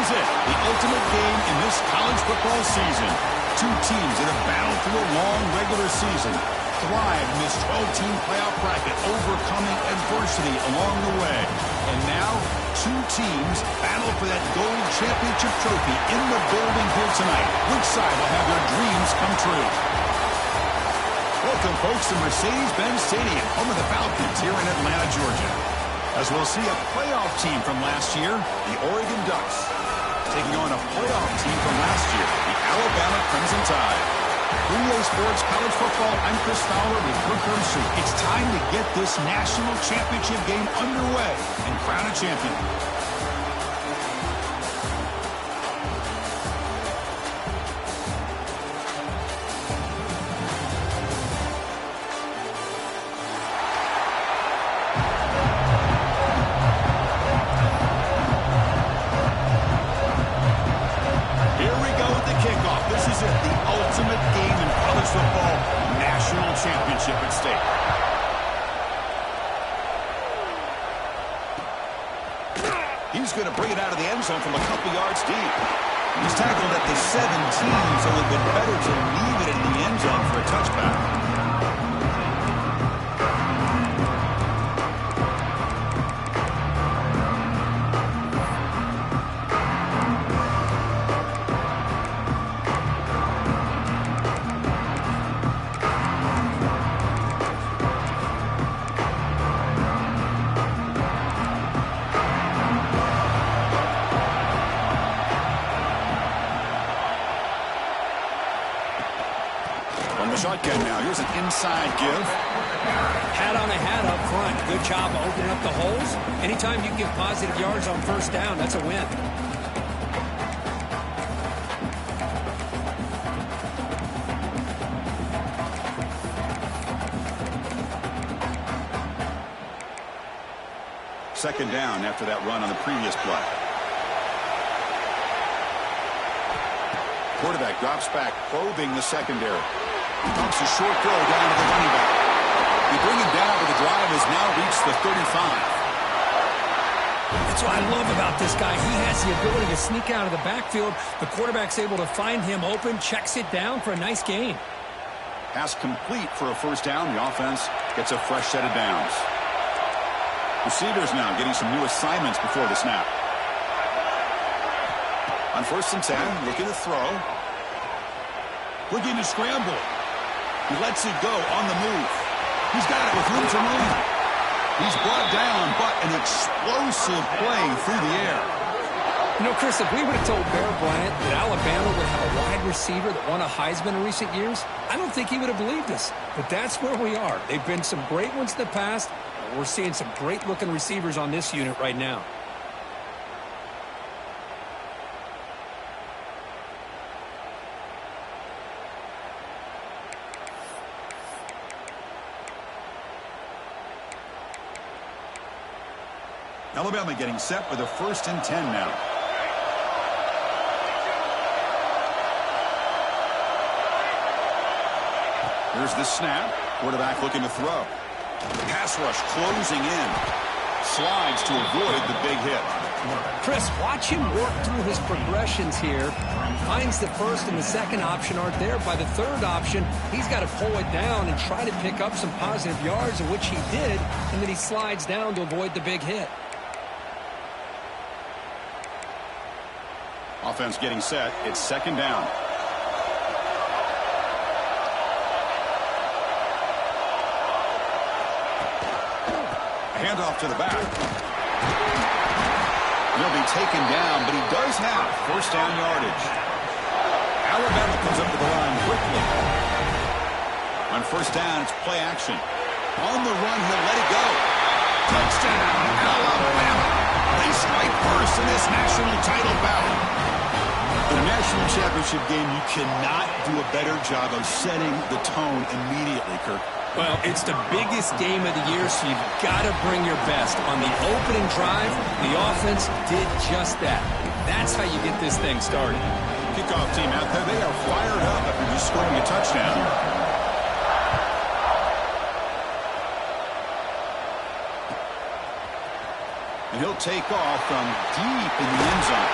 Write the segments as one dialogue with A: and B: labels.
A: is it, the ultimate game in this college football season. Two teams that have battled through a long regular season, thrived in this 12-team playoff bracket, overcoming adversity along the way. And now, two teams battle for that gold championship trophy in the building here tonight. Which side will have their dreams come true? Welcome, folks, to Mercedes-Benz Stadium, home of the Falcons here in Atlanta, Georgia. As we'll see a playoff team from last year, the Oregon Ducks, taking on a playoff team from last year, the Alabama Crimson Tide. 3A Sports College Football, I'm Chris Fowler with Kirk Herbstreit. It's time to get this national championship game underway and crown a champion. Championship at stake. He's going to bring it out of the end zone from a couple yards deep. He's tackled at the 17, so it would have been better to leave it in the end zone for a touchback. Shotgun now. Here's an inside give.
B: Hat on a hat up front. Good job of opening up the holes. Anytime you get positive yards on first down, that's a win.
A: Second down after that run on the previous play. Quarterback drops back, probing the secondary. Dumps a short throw down to the running back. They bring him down, but the drive has now reached the 35.
B: That's what I love about this guy. He has the ability to sneak out of the backfield. The quarterback's able to find him open, checks it down for a nice gain.
A: Pass complete for a first down. The offense gets a fresh set of downs. Receivers now getting some new assignments before the snap. On 1st and 10, looking to throw. Looking to scramble. He lets it go on the move. He's got it with room to run. He's brought down, but an explosive play through the air.
B: You know, Chris, if we would have told Bear Bryant that Alabama would have a wide receiver that won a Heisman in recent years, I don't think he would have believed us. But that's where we are. They've been some great ones in the past. We're seeing some great-looking receivers on this unit right now.
A: Alabama getting set with a 1st and 10 now. Here's the snap. Quarterback looking to throw. Pass rush closing in. Slides to avoid the big hit.
B: Chris, watch him work through his progressions here. Finds the first and the second option aren't there. By the third option, he's got to pull it down and try to pick up some positive yards, of which he did, and then he slides down to avoid the big hit.
A: Offense getting set. It's 2nd down. Handoff to the back. He'll be taken down, but he does have 1st down yardage. Alabama comes up to the line quickly. On 1st down, it's play action. On the run, he'll let it go. Touchdown, Alabama. They strike first in this national title battle. In a national championship game, you cannot do a better job of setting the tone immediately, Kirk.
B: Well, it's the biggest game of the year, so you've got to bring your best. On the opening drive, the offense did just that. That's how you get this thing started.
A: Kickoff team out there, they are fired up after just scoring a touchdown. And he'll take off from deep in the end zone.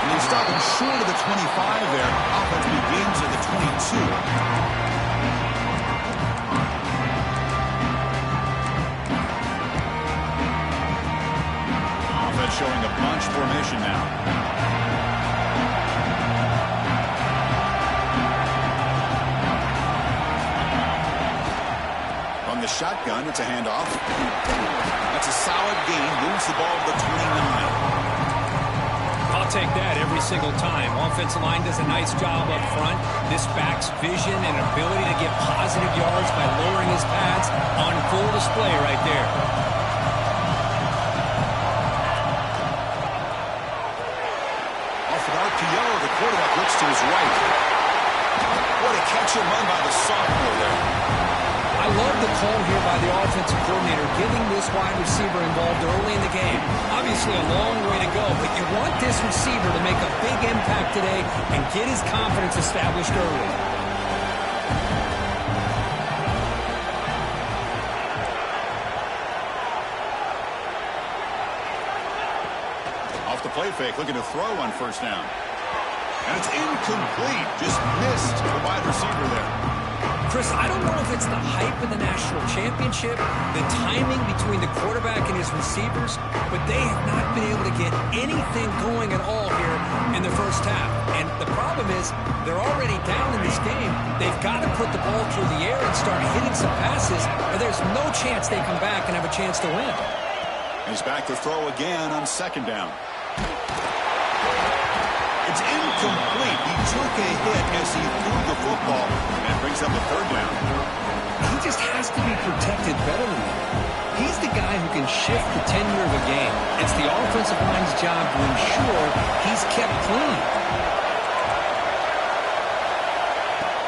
A: And he's stopping short of the 25 there. Offense begins at the 22. Offense showing a bunch formation now. From the shotgun, it's a handoff. That's a solid gain. Moves the ball to the 29.
B: I'll take that every single time. Offensive line does a nice job up front. This back's vision and ability to get positive yards by lowering his pads on full display right there.
A: Off an RPO, the quarterback looks to his right. What a catch and run by the sophomore there.
B: I love the call here by the offensive coordinator, getting this wide receiver involved early in the game. Obviously a long way to go, but you want this receiver to make a big impact today and get his confidence established early.
A: Off the play fake, looking to throw on first down. And it's incomplete. Just missed the wide receiver there.
B: Chris, I don't know if it's the hype of the national championship, the timing between the quarterback and his receivers, but they have not been able to get anything going at all here in the first half. And the problem is they're already down in this game. They've got to put the ball through the air and start hitting some passes, or there's no chance they come back and have a chance to win.
A: He's back to throw again on second down. It's incomplete. He took a hit as he threw the football, and brings up a third down.
B: He just has to be protected better than that. He's the guy who can shift the tenure of a game. It's the offensive line's job to ensure he's kept clean.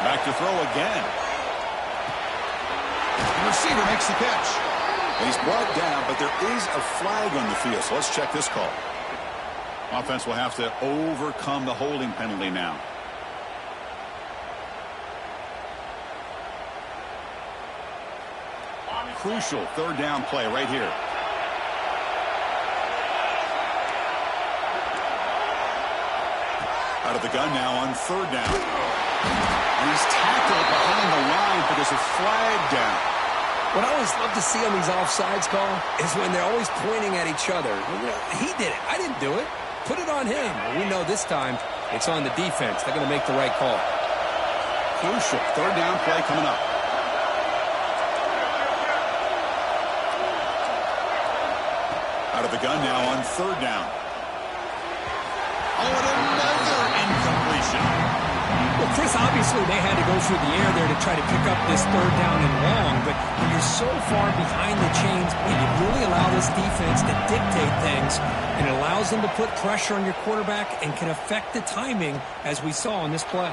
A: Back to throw again. The receiver makes the catch. And he's brought down, but there is a flag on the field, so let's check this call. Offense will have to overcome the holding penalty now. Crucial third down play right here. Out of the gun now on third down. And he's tackled behind the line, but there's a flag down.
B: What I always love to see on these offsides call is when they're always pointing at each other. You know, he did it. I didn't do it. Put it on him. We know this time it's on the defense. They're going to make the right call.
A: Crucial third down play coming up. Out of the gun now on third down. Oh, and another incompletion.
B: Well, Chris, obviously they had to go through the air there to try to pick up this third down and long, but when you're so far behind the chains, and you really allow this defense to dictate things, and it allows them to put pressure on your quarterback and can affect the timing, as we saw on this play.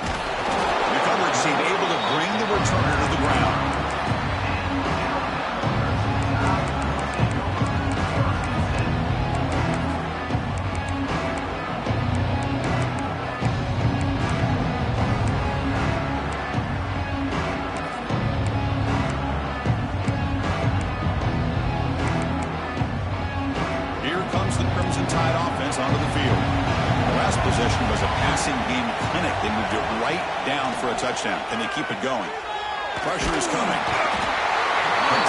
A: The coverage team able to bring the returner to the ground. Onto the field. The last possession was a passing game clinic. They moved it right down for a touchdown. Can they keep it going? Pressure is coming.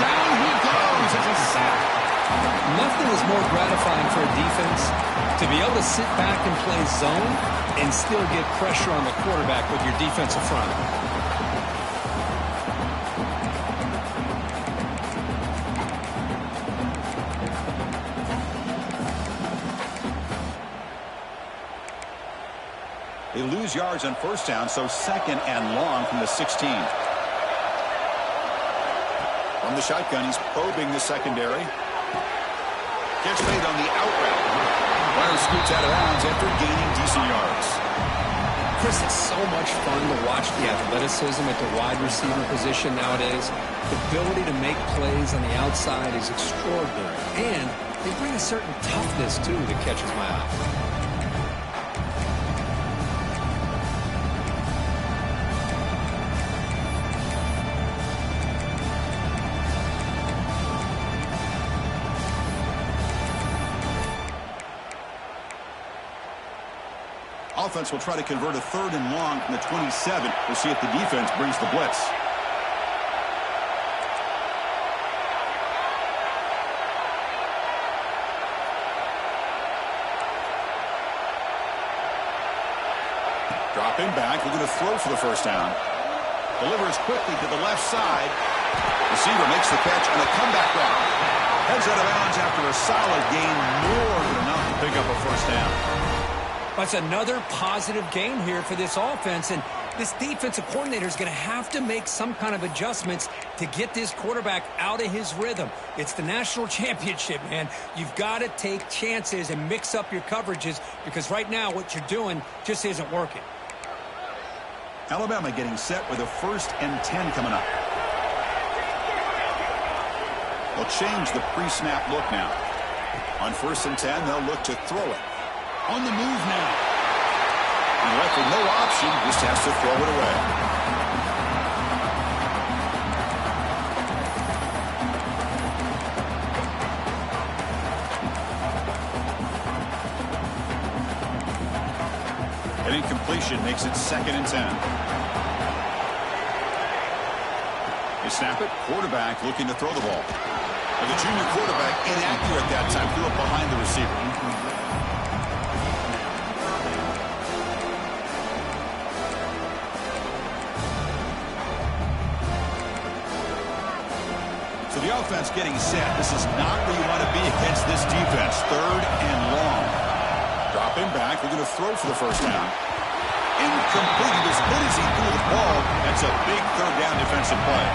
A: Down he goes. It's a sack.
B: Nothing is more gratifying for a defense to be able to sit back and play zone and still get pressure on the quarterback with your defensive front.
A: They lose yards on first down, so second and long from the 16. From the shotgun, he's probing the secondary. Gets made on the out route. Runner scoots out of bounds after gaining decent yards.
B: Chris, it's so much fun to watch the athleticism at the wide receiver position nowadays. The ability to make plays on the outside is extraordinary. And they bring a certain toughness, too, that catches my eye.
A: Offense will try to convert a 3rd and long from the 27. We'll see if the defense brings the blitz. Dropping back, looking to throw for the first down. Delivers quickly to the left side. Receiver makes the catch on a comeback route. Heads out of bounds after a solid gain, more than enough to pick up a first down.
B: That's another positive game here for this offense, and this defensive coordinator is going to have to make some kind of adjustments to get this quarterback out of his rhythm. It's the national championship, man. You've got to take chances and mix up your coverages because right now what you're doing just isn't working.
A: Alabama getting set with a 1st and 10 coming up. They'll change the pre-snap look now. On 1st and 10, they'll look to throw it. On the move now. And left with no option, just has to throw it away. An incompletion makes it 2nd and 10. They snap it. Quarterback looking to throw the ball. And the junior quarterback inaccurate that time. Threw it behind the receiver. So the offense getting set. This is not where you want to be against this defense. 3rd and long. Dropping back. Looking to throw for the first down. Incomplete. As good as he threw the ball, that's a big 3rd down defensive play.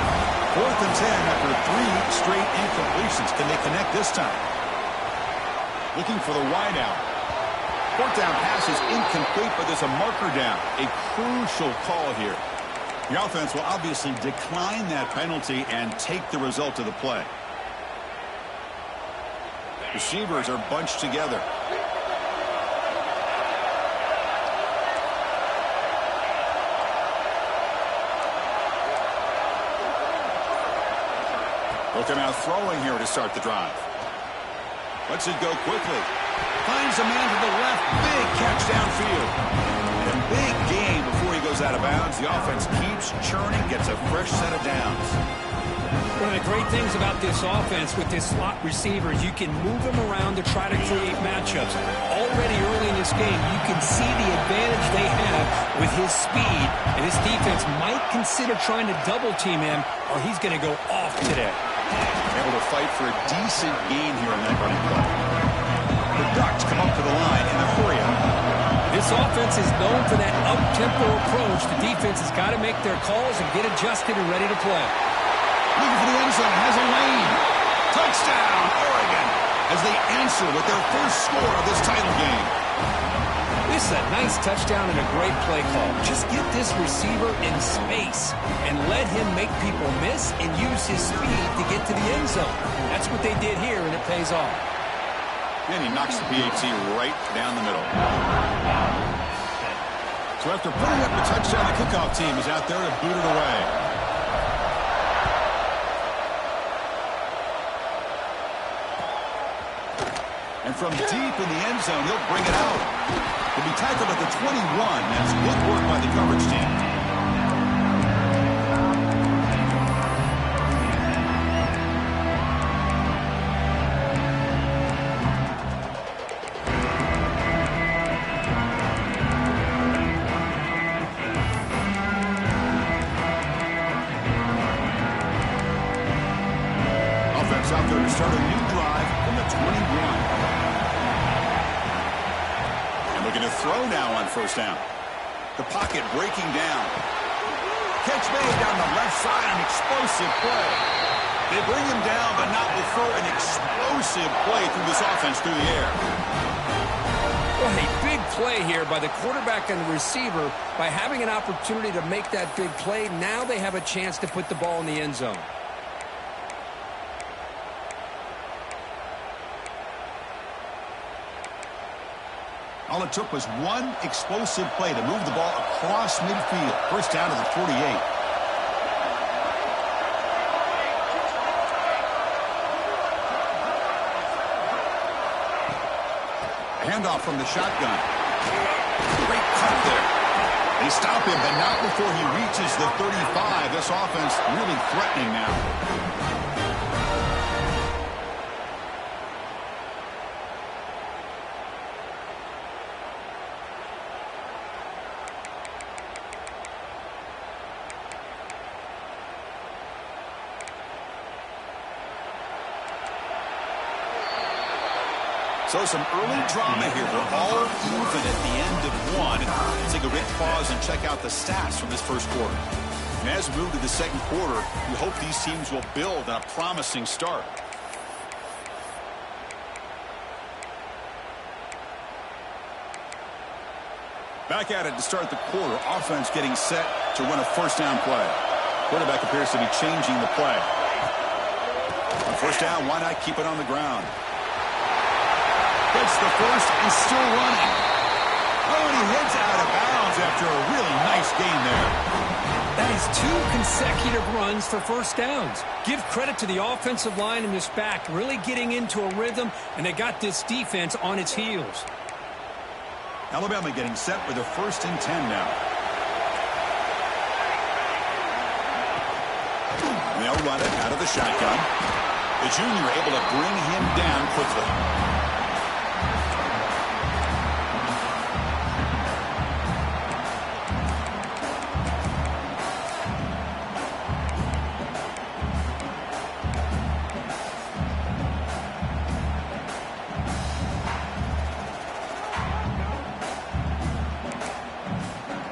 A: 4th and 10 after 3 straight incompletions. Can they connect this time? Looking for the wide out. 4th down pass is incomplete, but there's a marker down. A crucial call here. The offense will obviously decline that penalty and take the result of the play. Receivers are bunched together. Look at out throwing here to start the drive. Lets it go quickly. Finds a man to the left. Big catch downfield. And a big gain before he goes out of bounds. The offense keeps churning, gets a fresh set of downs.
B: One of the great things about this offense with this slot receiver, you can move him around to try to create matchups. Already early in this game, you can see the advantage they have with his speed, and this defense might consider trying to double team him, or he's going to go off today.
A: Able to fight for a decent gain here in that running play. The Ducks come up to the line in a hurry up.
B: This offense is known for that up-tempo approach. The defense has got to make their calls and get adjusted and ready to play.
A: Looking for the end zone, has a lane. Touchdown, Oregon, as they answer with their first score of this title game.
B: This is a nice touchdown and a great play call. Just get this receiver in space and let him make people miss and use his speed to get to the end zone. That's what they did here, and it pays off.
A: And he knocks the PAT right down the middle. So after putting up the touchdown, the kickoff team is out there to boot it away. And from deep in the end zone, he'll bring it out. He'll be tackled at the 21. That's good work by the coverage team. Offense out there to start a new drive from the 21. Looking to throw now on first down. The pocket breaking down. Catch made down the left side, an explosive play. They bring him down, but not before an explosive play through this offense through the air.
B: Well, a big play here by the quarterback and the receiver. By having an opportunity to make that big play, now they have a chance to put the ball in the end zone.
A: All it took was one explosive play to move the ball across midfield. First down to the 48. A handoff from the shotgun. Great cut there. They stop him, but not before he reaches the 35. This offense really threatening now. So some early drama here. They're all even at the end of one. Let's take a quick pause and check out the stats from this first quarter. And as we move to the second quarter, we hope these teams will build on a promising start. Back at it to start the quarter. Offense getting set to run a first down play. Quarterback appears to be changing the play. On first down, why not keep it on the ground? Gets the first and still running. Oh, and he heads out of bounds after a really nice gain there.
B: That is 2 consecutive runs for first downs. Give credit to the offensive line and this back, really getting into a rhythm, and they got this defense on its heels.
A: Alabama getting set with a 1st and 10 now. And they'll run it out of the shotgun. The junior able to bring him down quickly.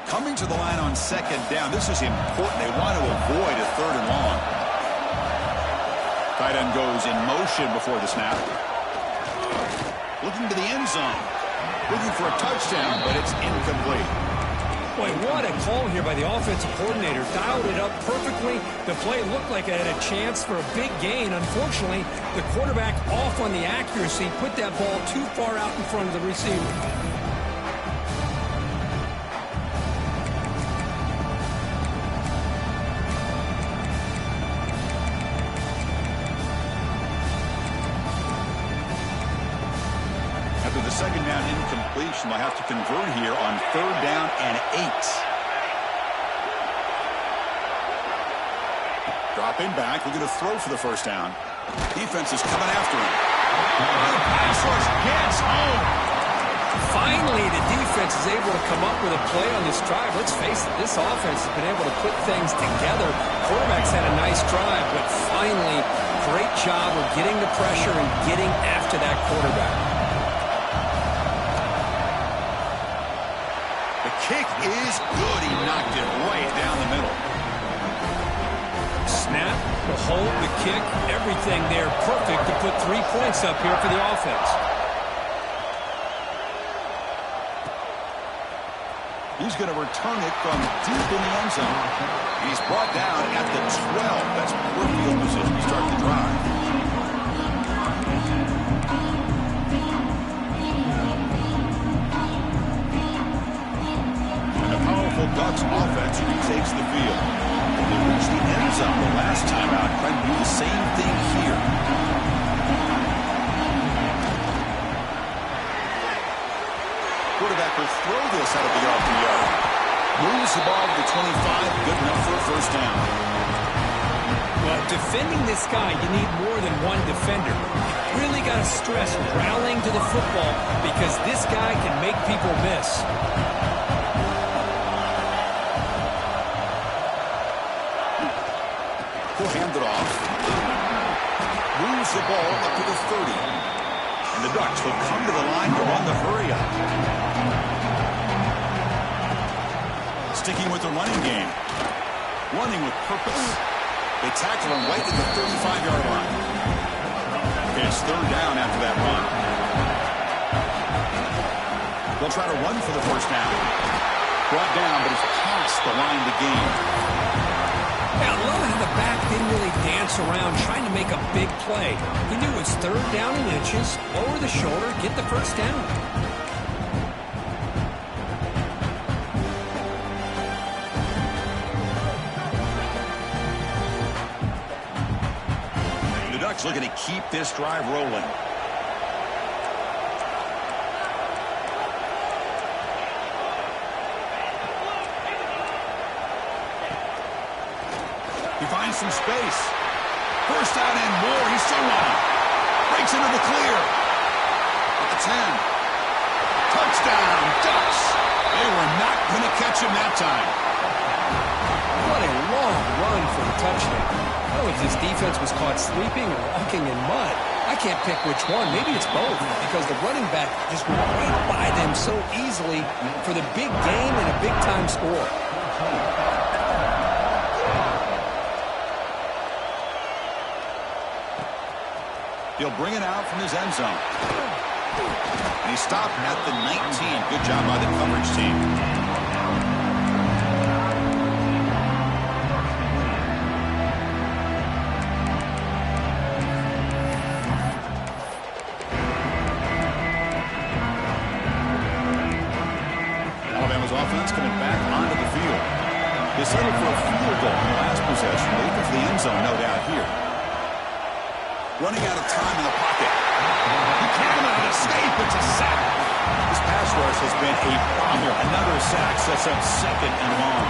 A: Coming to the line on 2nd down. This is important. They want to avoid a 3rd and long. Tight end goes in motion before the snap. Looking to the end zone. Looking for a touchdown, but it's incomplete.
B: Boy, what a call here by the offensive coordinator. Dialed it up perfectly. The play looked like it had a chance for a big gain. Unfortunately, the quarterback off on the accuracy, put that ball too far out in front of the receiver.
A: After the 2nd down incompletion, they'll have to convert here on 3rd down and 8. Dropping back, looking to throw for the first down. Defense is coming after him. The pass rush gets home.
B: Finally, the defense is able to come up with a play on this drive. Let's face it, this offense has been able to put things together. Quarterback's had a nice drive, but finally, great job of getting the pressure and getting after that quarterback.
A: Kick is good. He knocked it right down the middle.
B: Snap, the hold, the kick, everything there perfect to put 3 points up here for the offense.
A: He's going to return it from deep in the end zone. He's brought down at the 12. That's poor field position to start the drive. Ducks offense retakes the field. They reached the end zone the last time out. Trying to do the same thing here. Quarterback will throw this out of the RPO. Moves the ball to the 25. Good enough for a first down.
B: Well, defending this guy, you need more than one defender. You really got to stress rallying to the football because this guy can make people miss.
A: He'll hand it off. Moves the ball up to the 30. And the Ducks will come to the line to run the hurry up. Sticking with the running game. Running with purpose. They tackle him right at the 35-yard line. Okay, it's 3rd down after that run. They'll try to run for the first down. Brought down, but it's past the line to gain.
B: Yeah, I love how the back didn't really dance around trying to make a big play. He knew it was 3rd down in inches, lower the shoulder, get the first down.
A: The Ducks looking to keep this drive rolling. some space. First down and more. He's still running. Breaks into the clear. At the 10. Touchdown, Ducks. They were not going to catch him that time.
B: What a long run for a touchdown. I don't know if this defense was caught sleeping or walking in mud. I can't pick which one. Maybe it's both, because the running back just went right by them so easily for the big game and a big-time score.
A: He'll bring it out from his end zone. And he stopped at the 19. Good job by the coverage team. Alabama's offense coming back onto the field. They settled for a field goal in the last possession. They look for the end zone, no doubt, here. Running out of time in the pocket. He cannot escape. It's a sack. This pass rush has been a problem. Another sack sets up second and long.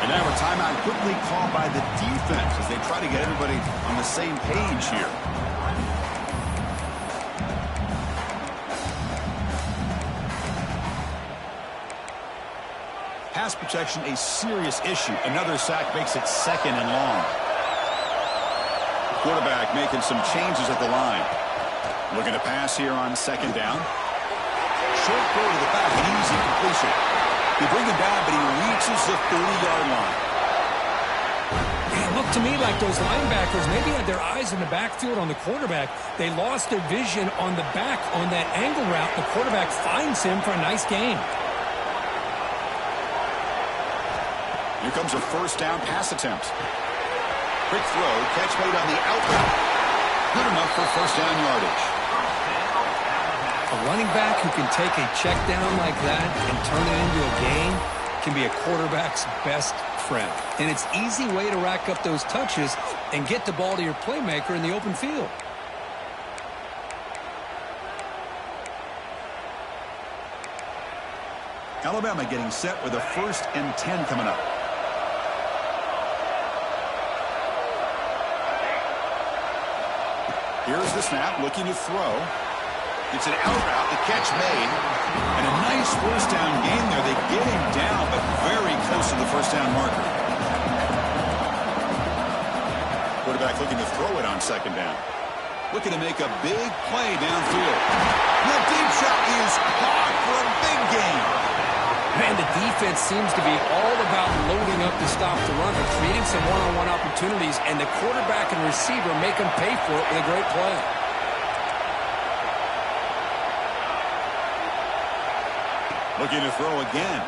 A: And now a timeout quickly called by the defense as they try to get everybody on the same page here. Pass protection, a serious issue. Another sack makes it second and long. Quarterback making some changes at the line. Looking to pass here on second down. Short throw to the back, an easy completion. They bring him down, but he reaches the 30-yard line.
B: It looked to me like those linebackers maybe had their eyes in the backfield on the quarterback. They lost their vision on the back on that angle route. The quarterback finds him for a nice gain.
A: Here comes a first down pass attempt. Quick throw, catch made on the out route. Good enough for first down yardage.
B: A running back who can take a check down like that and turn it into a gain can be a quarterback's best friend. And it's an easy way to rack up those touches and get the ball to your playmaker in the open field.
A: Alabama getting set with a 1st and 10 coming up. Here's the snap, looking to throw. It's an out route, the catch made. And a nice first down gain there. They get him down, but very close to the first down marker. Quarterback looking to throw it on second down. Looking to make a big play downfield. The deep shot is caught for a big gain.
B: Man, the defense seems to be all about loading up to stop the run. They're creating some one-on-one opportunities, and the quarterback and receiver make them pay for it with a great play.
A: Looking to throw again.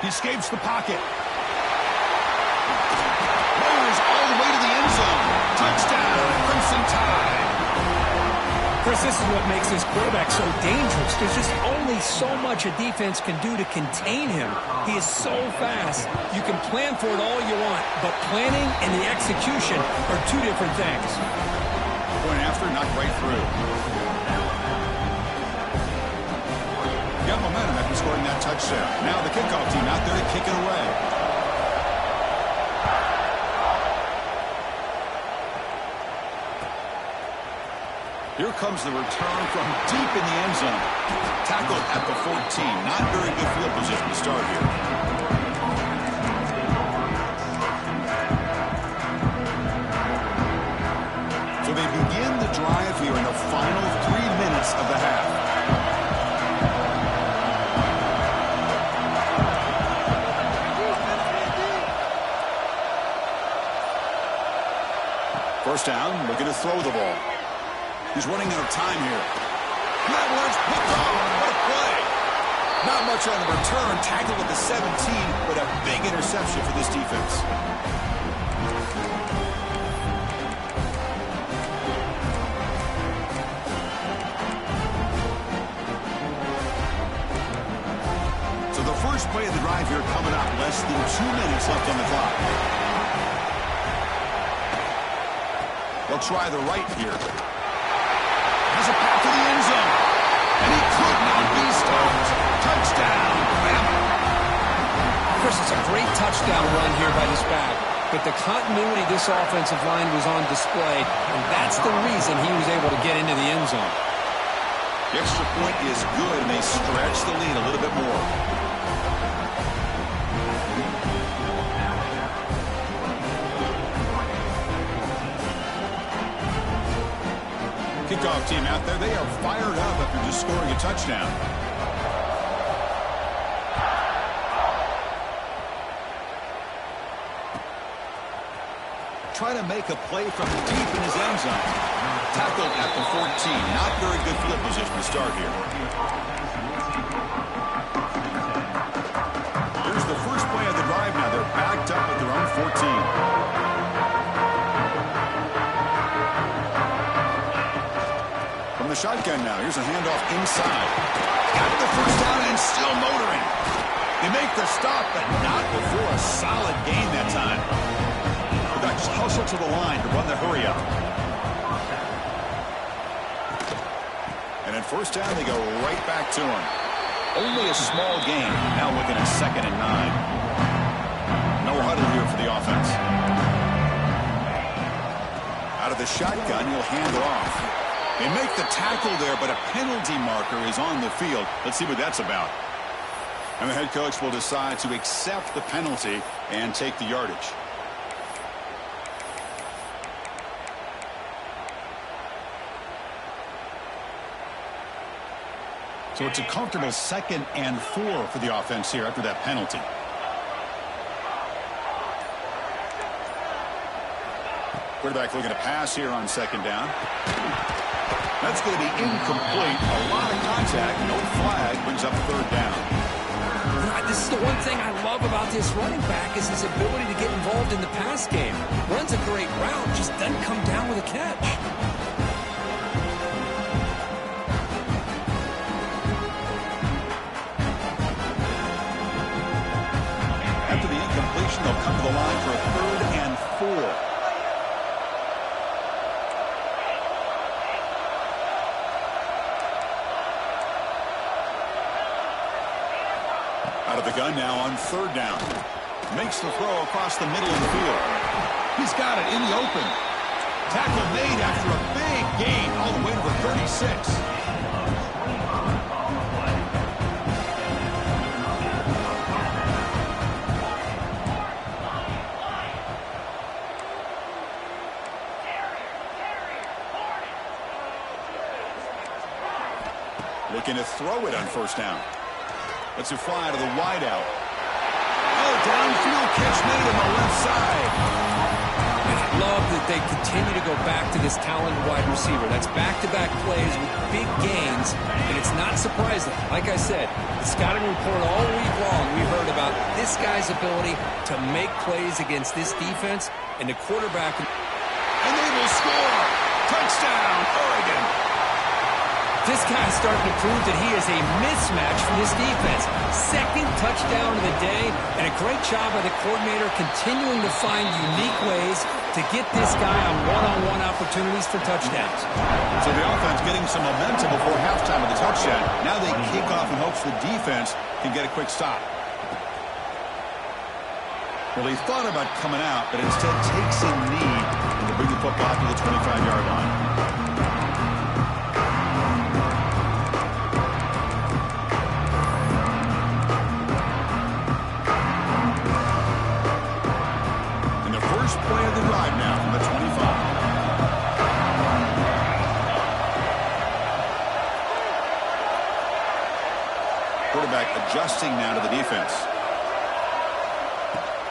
A: He escapes the pocket. Rolls all the way to the end zone. Touchdown, Crimson Tide.
B: Chris, this is what makes this quarterback so dangerous. There's just only so much a defense can do to contain him. He is so fast. You can plan for it all you want, but planning and the execution are two different things.
A: Point after, knocked right through. Got momentum after scoring that touchdown. Now the kickoff team out there to kick it away. Here comes the return from deep in the end zone. Tackled at the 14. Not very good field position to start here. So they begin the drive here in the final 3 minutes of the half. First down, looking to throw the ball. He's running out of time here. That one's picked off. What a play. Not much on the return. Tackled at the 17, but a big interception for this defense. So the first play of the drive here coming up. Less than 2 minutes left on the clock. They'll try the right here. Has a path to the end zone. And he could not be stopped. Touchdown, Bama.
B: Chris, it's a great touchdown run here by this back. but the continuity this offensive line was on display, and that's the reason he was able to get into the end zone.
A: The extra point is good, and they stretch the lead a little bit more. Kickoff team out there, they are fired up after just scoring a touchdown. Try to make a play from deep in his end zone. Tackled at the 14. Not very good field position to start here. Here's the first play of the drive now. They're backed up at their own 14. From the shotgun now. Here's a handoff inside. Got the first down and still motoring. They make the stop, but not before a solid gain that time. Just hustle to the line to run the hurry up. And at first down, they go right back to him. Only a small gain. Now looking at 2nd and 9. No huddle here for the offense. Out of the shotgun, he'll hand it off. They make the tackle there, but a penalty marker is on the field. Let's see what that's about. And the head coach will decide to accept the penalty and take the yardage. So it's a comfortable 2nd and 4 for the offense here after that penalty. Quarterback looking to pass here on 2nd down. That's going to be incomplete. A lot of contact. No flag. Brings up 3rd down.
B: This is the one thing I love about this running back is his ability to get involved in the pass game. Runs a great route, just doesn't come down with a catch.
A: After the incompletion, they'll come to the line for a 3rd and 4. Out of the gun now on 3rd down. Makes the throw across the middle of the field. He's got it in the open. Tackle made after a big gain all the way to the 36. Looking to throw it on 1st down. Let's it fly to the wideout. Oh, downfield catch made on the left side.
B: And I love that they continue to go back to this talented wide receiver. That's back-to-back plays with big gains, and it's not surprising. Like I said, the scouting report all week long, we heard about this guy's ability to make plays against this defense, and the quarterback.
A: And they will score. Touchdown, Oregon.
B: This guy's starting to prove that he is a mismatch for this defense. 2nd touchdown of the day, and a great job by the coordinator continuing to find unique ways to get this guy on one-on-one opportunities for touchdowns.
A: So the offense getting some momentum before halftime with the touchdown. Now they kick off in hopes the defense can get a quick stop. Well, he thought about coming out, but instead takes a knee to bring the football to the 25-yard line. Play of the drive now from the 25. Quarterback adjusting now to the defense.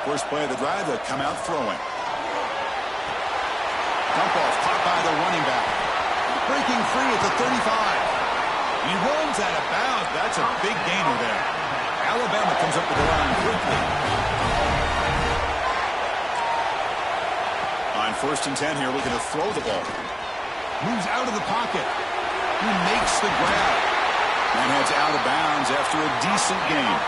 A: First play of the drive, they'll come out throwing. Dump off caught by the running back. Breaking free at the 35. He runs out of bounds. That's a big gainer there. Alabama comes up with the line quickly. On 1st and 10 here, looking to throw the ball. Moves out of the pocket. He makes the grab. And heads out of bounds after a decent game.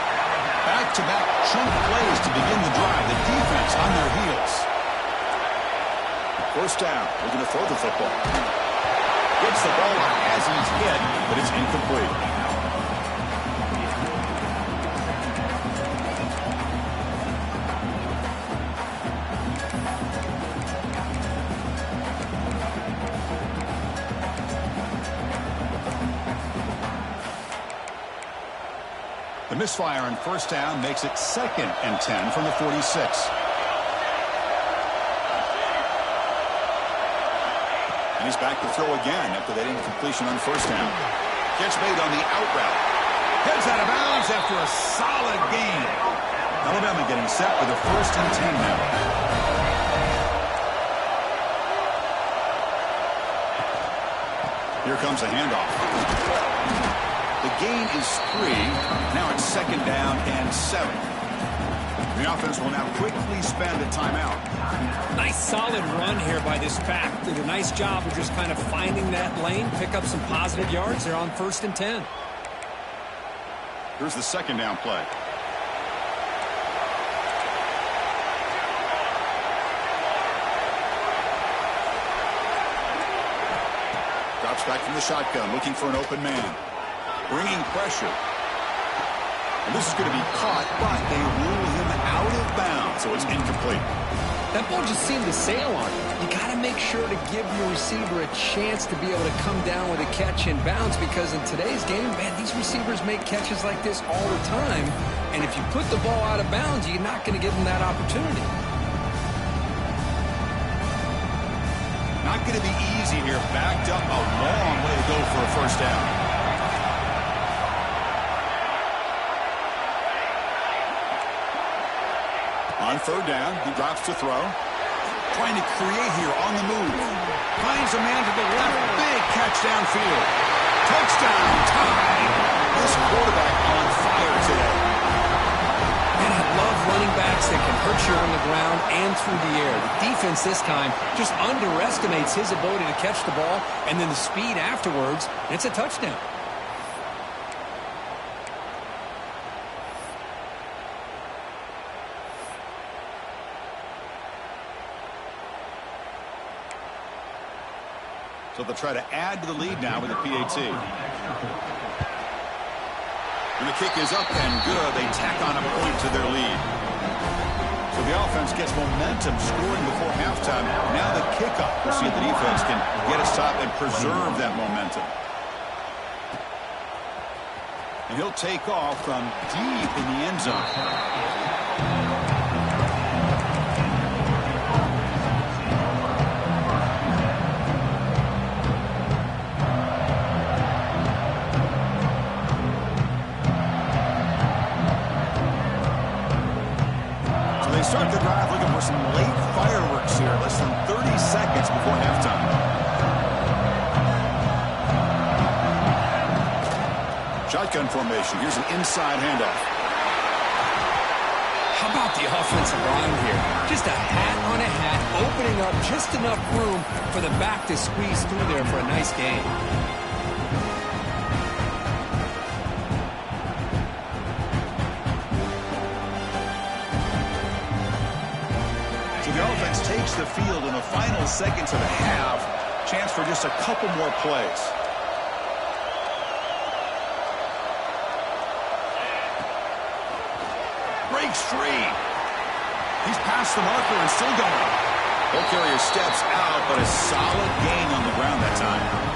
A: Back-to-back chunk plays to begin the drive. The defense on their heels. 1st down. Looking to throw the football. Gets the ball out as he's hit, but it's incomplete. misfire on first down makes it 2nd and 10 from the 46. And he's back to throw again after that incompletion on first down. Catch made on the out route. Heads out of bounds after a solid gain. Alabama getting set for the 1st and 10 now. Here comes a handoff. The gain is 3. Now it's 2nd down and 7. The offense will now quickly spend a timeout.
B: Nice solid run here by this pack. Did a nice job of just kind of finding that lane, pick up some positive yards. They're on 1st and 10.
A: Here's the 2nd down play. Drops back from the shotgun, looking for an open man. Bringing pressure. And this is going to be caught, but they rule him out of bounds, so it's incomplete.
B: That ball just seemed to sail on him. You got to make sure to give your receiver a chance to be able to come down with a catch in bounds, because in today's game, man, these receivers make catches like this all the time. And if you put the ball out of bounds, you're not going to give them that opportunity.
A: Not going to be easy here. Backed up a long way to go for a first down. On 3rd down, he drops to throw. Trying to create here on the move. Finds a man to the left. Big catch downfield. Touchdown time. This quarterback on fire today.
B: And I love running backs that can hurt you on the ground and through the air. The defense this time just underestimates his ability to catch the ball, and then the speed afterwards, it's a touchdown.
A: So they'll try to add to the lead now with the PAT. And the kick is up and good. They tack on a point to their lead. So the offense gets momentum scoring before halftime. Now the kickoff. We'll see if the defense can get a stop and preserve that momentum. And he'll take off from deep in the end zone. Start the drive looking for some late fireworks here. Less than 30 seconds before halftime. Shotgun formation. Here's an inside handoff.
B: How about the offensive line here? Just a hat on a hat, opening up just enough room for the back to squeeze through there for a nice gain.
A: Takes the field in the final seconds of the half. Chance for just a couple more plays. Breaks free. He's past the marker and still going. Ball carrier steps out, but a solid gain on the ground that time.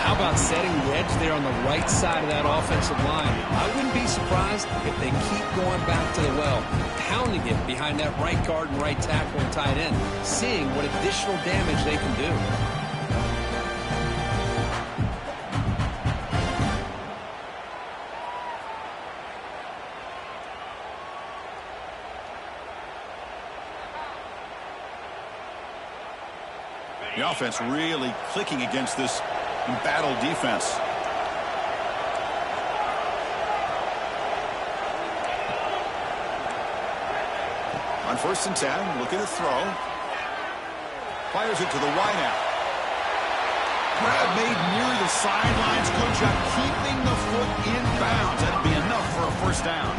B: How about setting the edge there on the right side of that offensive line? I wouldn't be surprised if they keep going back to the well, pounding it behind that right guard and right tackle and tight end, seeing what additional damage they can do.
A: The offense really clicking against this embattled defense. On 1st and 10, looking to throw. Fires it to the wideout. Grab made near the sidelines. Good job keeping the foot in bounds. That'll be enough for a first down.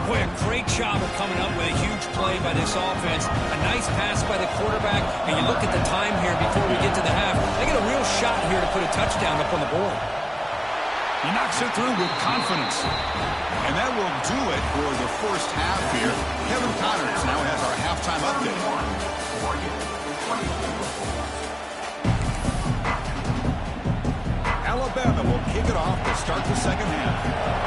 B: Boy, a great job of coming up with a huge play by this offense. A nice pass by the quarterback. And you look at the time here before we get to the half. They get a real shot here to put a touchdown up on the board.
A: He knocks it through with confidence. And that will do it for the first half here. Kevin Connors now has our halftime update. Alabama will kick it off to start the second half.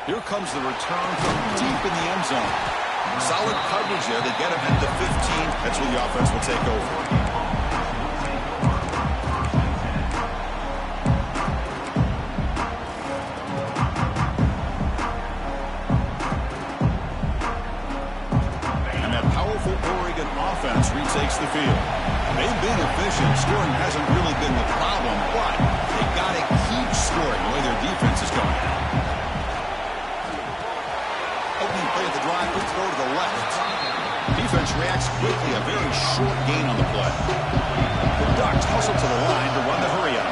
A: Here comes the return from deep in the end zone. Solid coverage there. They get him at the 15. That's where the offense will take over. Offense retakes the field. They've been efficient. Scoring hasn't really been the problem, but they got to keep scoring the way their defense is going. Opening play of the drive, quick throw to the left. Defense reacts quickly. A very short gain on the play. The Ducks hustle to the line to run the hurry on.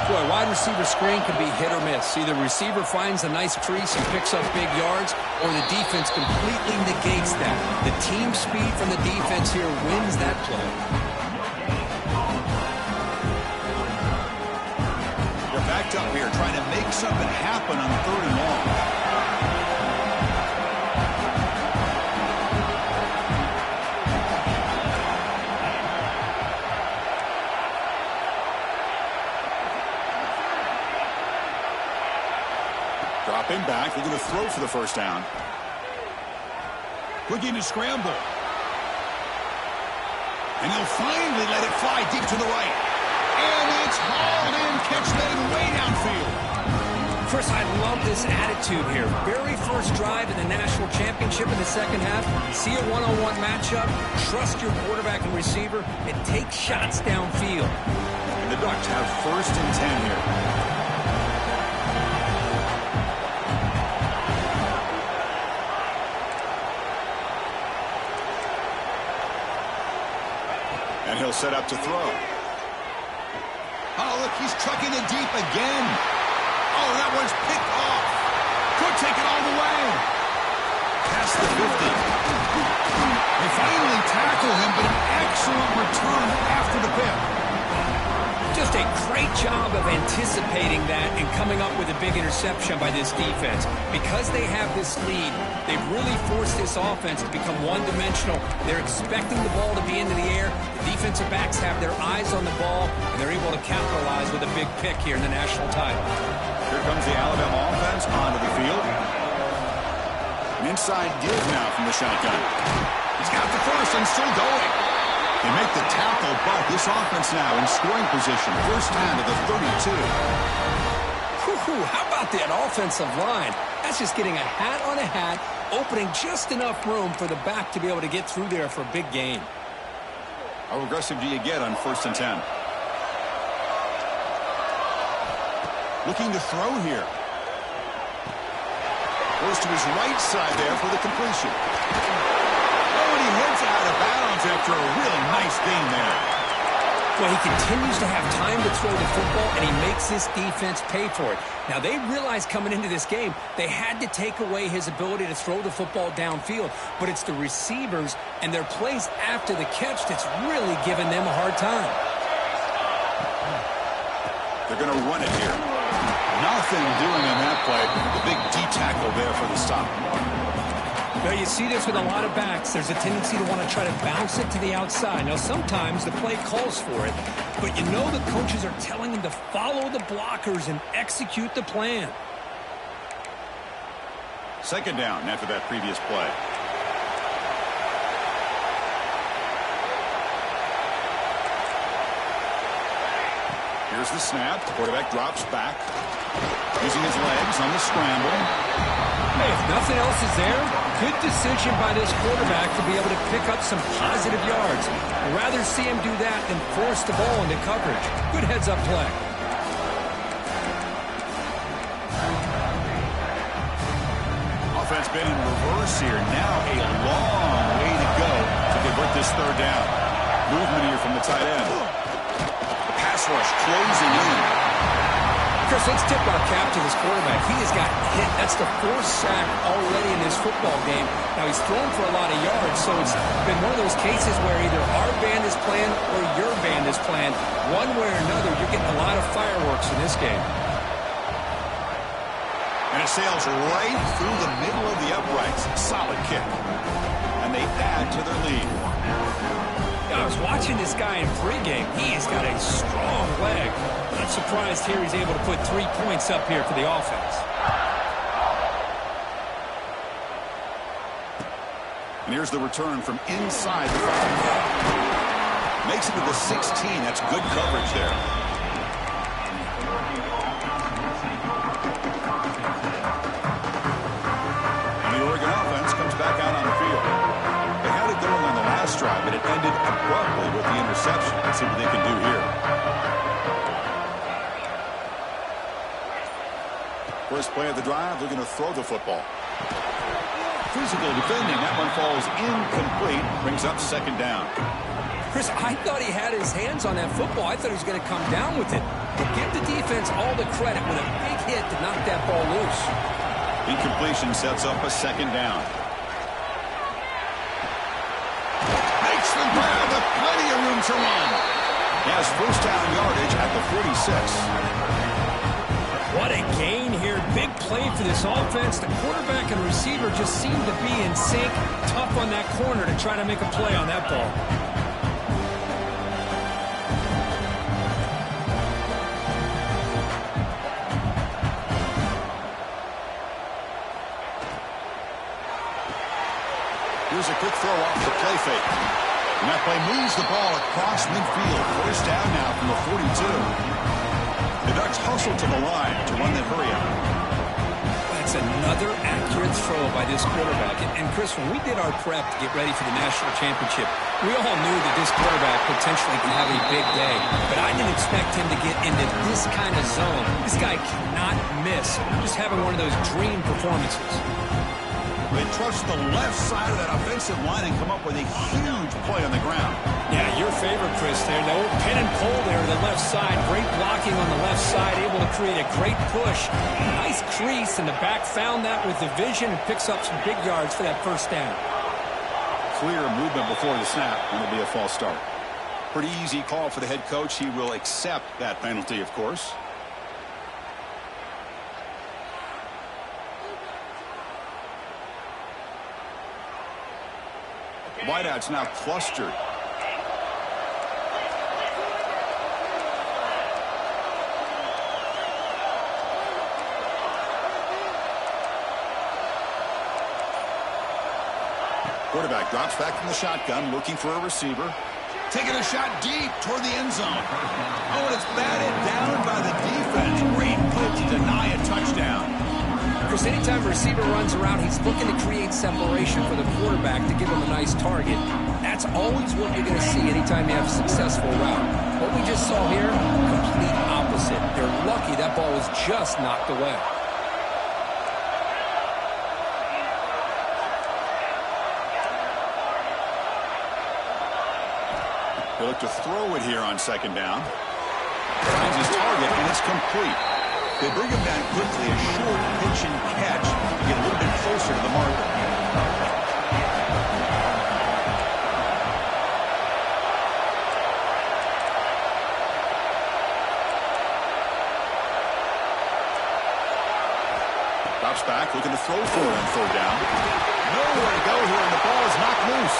B: Boy, wide receiver screen can be hit or miss. Either receiver finds a nice crease and picks up big yards, or the defense completely negates that. The team speed from the defense here wins that play.
A: They're backed up here trying to make something happen on 3rd and long. Dropping back, they're going to throw for the first down. Looking to scramble. And he'll finally let it fly deep to the right. And it's hauled in, catch made way downfield.
B: Chris, I love this attitude here. Very first drive in the national championship in the second half. See a one-on-one matchup, trust your quarterback and receiver, and take shots downfield.
A: And the Ducks have 1st and 10 here. And he'll set up to throw. Oh, look, he's trucking it deep again. Oh, that one's picked off. Could take it all the way. Past the 50. They finally tackle him, but an excellent return after the pick.
B: Just a great job of anticipating that and coming up with a big interception by this defense. Because they have this lead, they've really forced this offense to become one-dimensional. They're expecting the ball to be into the air. The defensive backs have their eyes on the ball, and they're able to capitalize with a big pick here in the national title.
A: Here comes the Alabama offense onto the field. An inside give now from the shotgun. He's got the first and still going. They make the tackle, but this offense now in scoring position. First down to the 32.
B: How about that offensive line? That's just getting a hat on a hat, opening just enough room for the back to be able to get through there for a big gain.
A: How aggressive do you get on 1st and 10? Looking to throw here. Goes to his right side there for the completion. Oh, and he heads out of bounds after a really nice gain there.
B: Well, he continues to have time to throw the football, and he makes this defense pay for it. Now, they realized coming into this game, they had to take away his ability to throw the football downfield, but it's the receivers and their plays after the catch that's really giving them a hard time.
A: They're going to run it here. Nothing doing on that play. The big D-tackle there for the stop.
B: Now, you see this with a lot of backs. There's a tendency to want to try to bounce it to the outside. Now, sometimes the play calls for it, but you know the coaches are telling them to follow the blockers and execute the plan.
A: 2nd down after that previous play. Here's the snap. The quarterback drops back. Using his legs on the scramble.
B: Hey, if nothing else is there, good decision by this quarterback to be able to pick up some positive yards. I'd rather see him do that than force the ball into coverage. Good heads-up play.
A: Offense been in reverse here. Now a long way to go to convert this 3rd down. Movement here from the tight end. The pass rush closing in.
B: Chris, let's tip our cap to this quarterback. He has got hit. That's the 4th sack already in this football game. Now, he's thrown for a lot of yards, so it's been one of those cases where either our band is playing or your band is playing. One way or another, you're getting a lot of fireworks in this game.
A: And it sails right through the middle of the uprights. Solid kick. And they add to their lead.
B: I was watching this guy in pregame. He has got a strong leg. Not surprised here he's able to put 3 points up here for the offense.
A: And here's the return from inside the 5. Makes it to the 16. That's good coverage there. And the Oregon offense comes back out on the field. They had it going on the last drive, but it ended abruptly with the interception. Let's see what they can do here. First play of the drive, they're going to throw the football. Physical defending. That one falls incomplete. Brings up second down.
B: Chris, I thought he had his hands on that football. I thought he was going to come down with it. But give the defense all the credit with a big hit to knock that ball loose.
A: Incompletion sets up a second down. Makes the grab with plenty of room to run. He has first down yardage at the 46.
B: What a gain here. Big play for this offense. The quarterback and receiver just seem to be in sync. Tough on that corner to try to make a play on that ball.
A: Here's a quick throw off the play fake. And that play moves the ball across midfield. First down now from the 42. The Ducks hustle to the line to run the hurry out.
B: That's another accurate throw by this quarterback. And Chris, when we did our prep to get ready for the national championship, we all knew that this quarterback potentially could have a big day. But I didn't expect him to get into this kind of zone. This guy cannot miss. Just having one of those dream performances.
A: They trust the left side of that offensive line and come up with a huge play on the ground.
B: Yeah, your favorite, Chris, there. The old pin and pull there to the left side. Great blocking on the left side, able to create a great push. Nice crease, and the back found that with the vision and picks up some big yards for that first down.
A: Clear movement before the snap, and it'll be a false start. Pretty easy call for the head coach. He will accept that penalty, of course. Wideouts now clustered. Quarterback drops back from the shotgun, looking for a receiver. Taking a shot deep toward the end zone. Oh, and it's batted down by the defense. Great play to deny a touchdown.
B: Chris, anytime a receiver runs around, he's looking to create separation for the quarterback to give him a nice target. That's always what you're going to see anytime you have a successful route. What we just saw here, complete opposite. They're lucky that ball was just knocked away.
A: They look to throw it here on second down. Finds his target, and it's complete. They bring him down quickly, a short pitch and catch to get a little bit closer to the marker. Drops back, looking to throw for it on third down. Nowhere to go here, and the ball is knocked loose.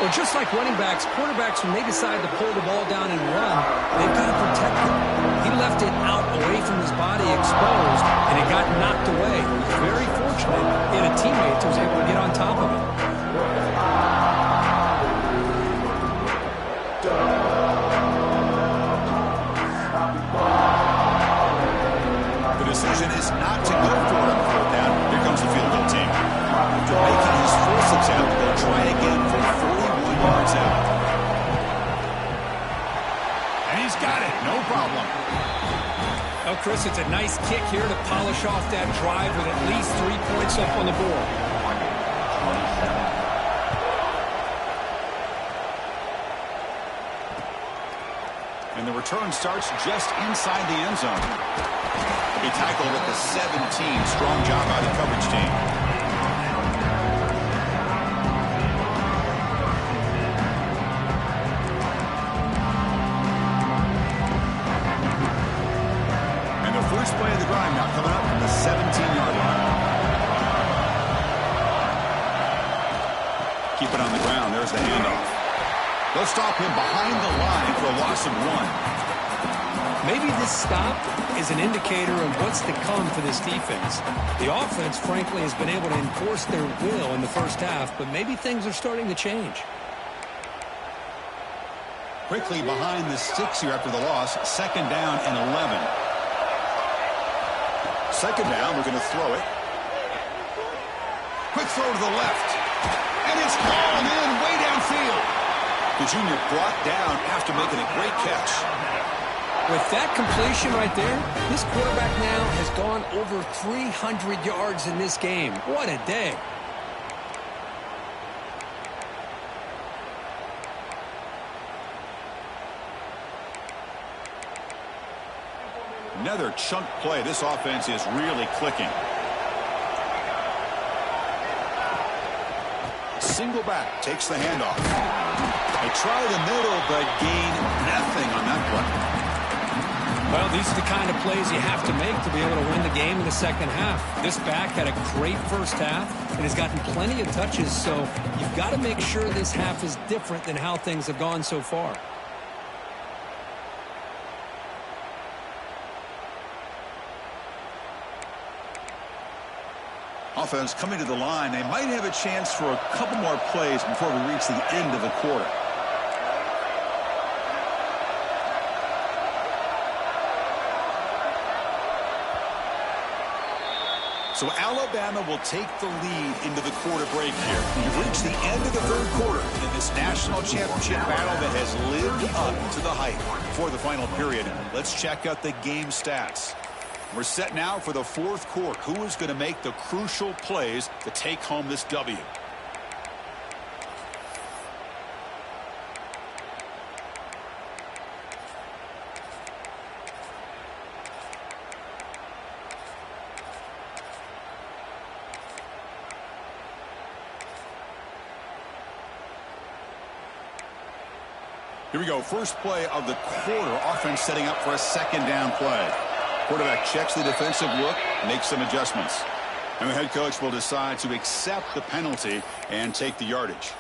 B: Well, just like running backs, quarterbacks, when they decide to pull the ball down and run, they've got to protect it. He left it out away from his body exposed, and it got knocked away. He was very fortunate he had a teammate who was able to get on top of it.
A: The decision is not to go for it on fourth down. Here comes the field goal team. After making his first attempt, they'll try again for 41 yards out. And he's got it, no problem.
B: Well, Chris, it's a nice kick here to polish off that drive with at least 3 points up on the board.
A: And the return starts just inside the end zone. He'll be tackled at the 17. Strong job by the coverage team. And the first play of the drive now coming up from the 17-yard line. Keep it on the ground. There's the handoff. They'll stop him behind the line for a loss of 1.
B: Maybe this stop is an indicator of what's to come for this defense. The offense, frankly, has been able to enforce their will in the first half, but maybe things are starting to change.
A: Quickly behind the sticks here after the loss. 2nd down and 11. 2nd down, we're going to throw it. Quick throw to the left. And it's hauled in way downfield. The junior brought down after making a great catch.
B: With that completion right there, this quarterback now has gone over 300 yards in this game. What a day.
A: Another chunk play. This offense is really clicking. Single back, takes the handoff. They try the middle, but gain nothing on that play.
B: Well, these are the kind of plays you have to make to be able to win the game in the second half. This back had a great first half and has gotten plenty of touches, so you've got to make sure this half is different than how things have gone so far.
A: Offense coming to the line. They might have a chance for a couple more plays before we reach the end of the quarter. So Alabama will take the lead into the quarter break here. We've reached the end of the third quarter in this national championship battle that has lived up to the hype. For the final period, let's check out the game stats. We're set now for the fourth quarter. Who is going to make the crucial plays to take home this W? Here we go. First play of the quarter. Offense setting up for a 2nd down play. Quarterback checks the defensive look, makes some adjustments. And the head coach will decide to accept the penalty and take the yardage.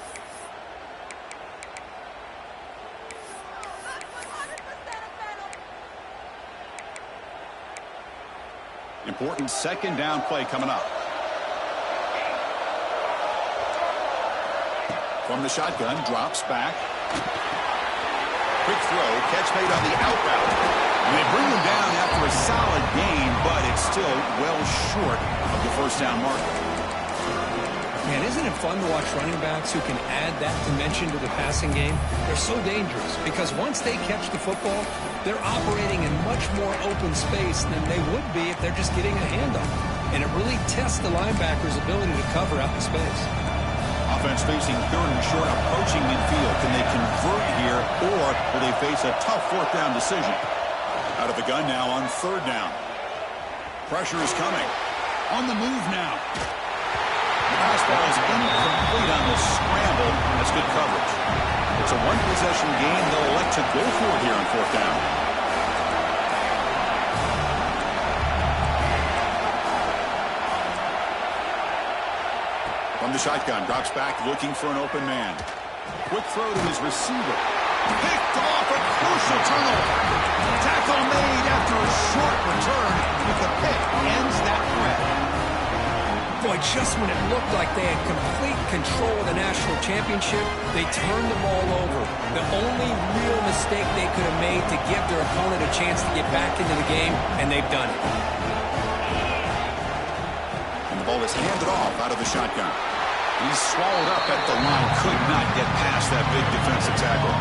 A: Important 2nd down play coming up. From the shotgun, drops back. Quick throw, catch made on the outbound. And they bring him down after a solid gain, but it's still well short of the first down mark.
B: Man, isn't it fun to watch running backs who can add that dimension to the passing game? They're so dangerous because once they catch the football, they're operating in much more open space than they would be if they're just getting a handoff. And it really tests the linebacker's ability to cover out the space.
A: Offense facing 3rd and short, approaching midfield. Can they convert here, or will they face a tough 4th down decision? Out of the gun now on 3rd down. Pressure is coming. On the move now. The pass ball is incomplete on the scramble. That's good coverage. It's a 1-possession game. They'll elect to go for it here on 4th down. From the shotgun, drops back, looking for an open man. Quick throw to his receiver. Picked off a crucial turnover. Tackle made after a short return, but the pick ends that threat.
B: Boy, just when it looked like they had complete control of the national championship, they turned the ball over. The only real mistake they could have made to give their opponent a chance to get back into the game, and they've done it.
A: And the ball is handed off out of the shotgun. He's swallowed up at the line, could not get past that big defensive tackle.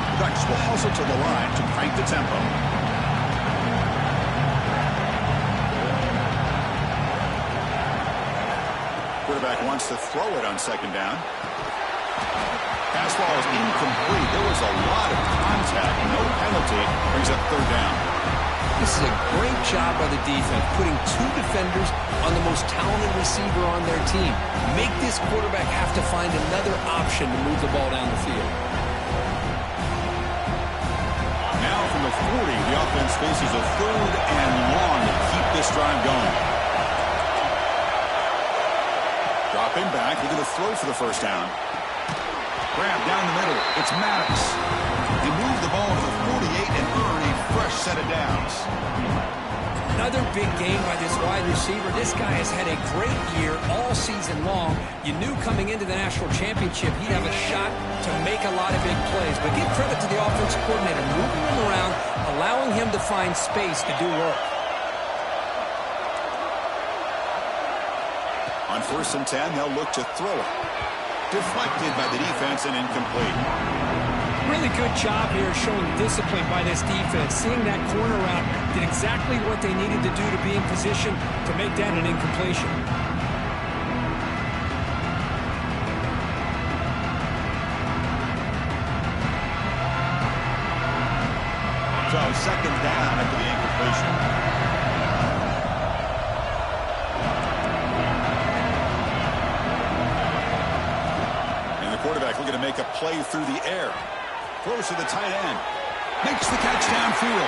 A: The Ducks will hustle to the line to crank the tempo. Quarterback wants to throw it on 2nd down. Pass ball is incomplete. There was a lot of contact. No penalty. Brings up 3rd down.
B: This is a great job by the defense, putting 2 defenders on the most talented receiver on their team. Make this quarterback have to find another option to move the ball down the field.
A: Now from the 40, the offense faces a 3rd and long to keep this drive going. Dropping back, they're going to throw for the 1st down. Grab down the middle. It's Maddox. He moved the ball to the 48 and earned fresh set of downs.
B: Another big game by this wide receiver. This guy has had a great year all season long. You knew coming into the national championship he'd have a shot to make a lot of big plays. But give credit to the offensive coordinator, moving him around, allowing him to find space to do work.
A: On 1st and 10, they'll look to throw it. Deflected by the defense and incomplete.
B: Really good job here showing discipline by this defense. Seeing that corner route did exactly what they needed to do to be in position to make that an incompletion.
A: So 2nd down after the incompletion. And the quarterback looking to make a play through the air. Throws to the tight end. Makes the catch downfield.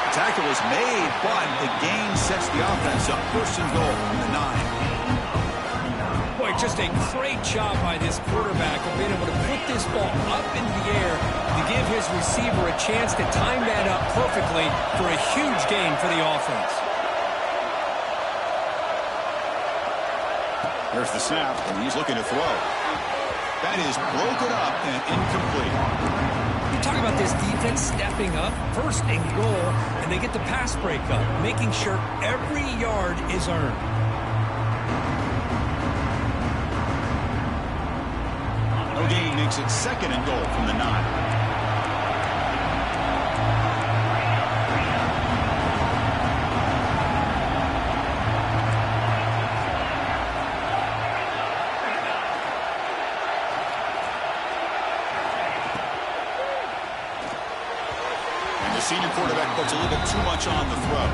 A: The tackle is made, but the gain sets the offense up. 1st and goal from the 9.
B: Boy, just a great job by this quarterback of being able to put this ball up in the air to give his receiver a chance to time that up perfectly for a huge gain for the offense.
A: There's the snap, and he's looking to throw. That is broken up and incomplete.
B: You talk about this defense stepping up, 1st and goal, and they get the pass breakup, making sure every yard is earned.
A: No gain makes it 2nd and goal from the 9. Senior quarterback puts a little bit too much on the throw.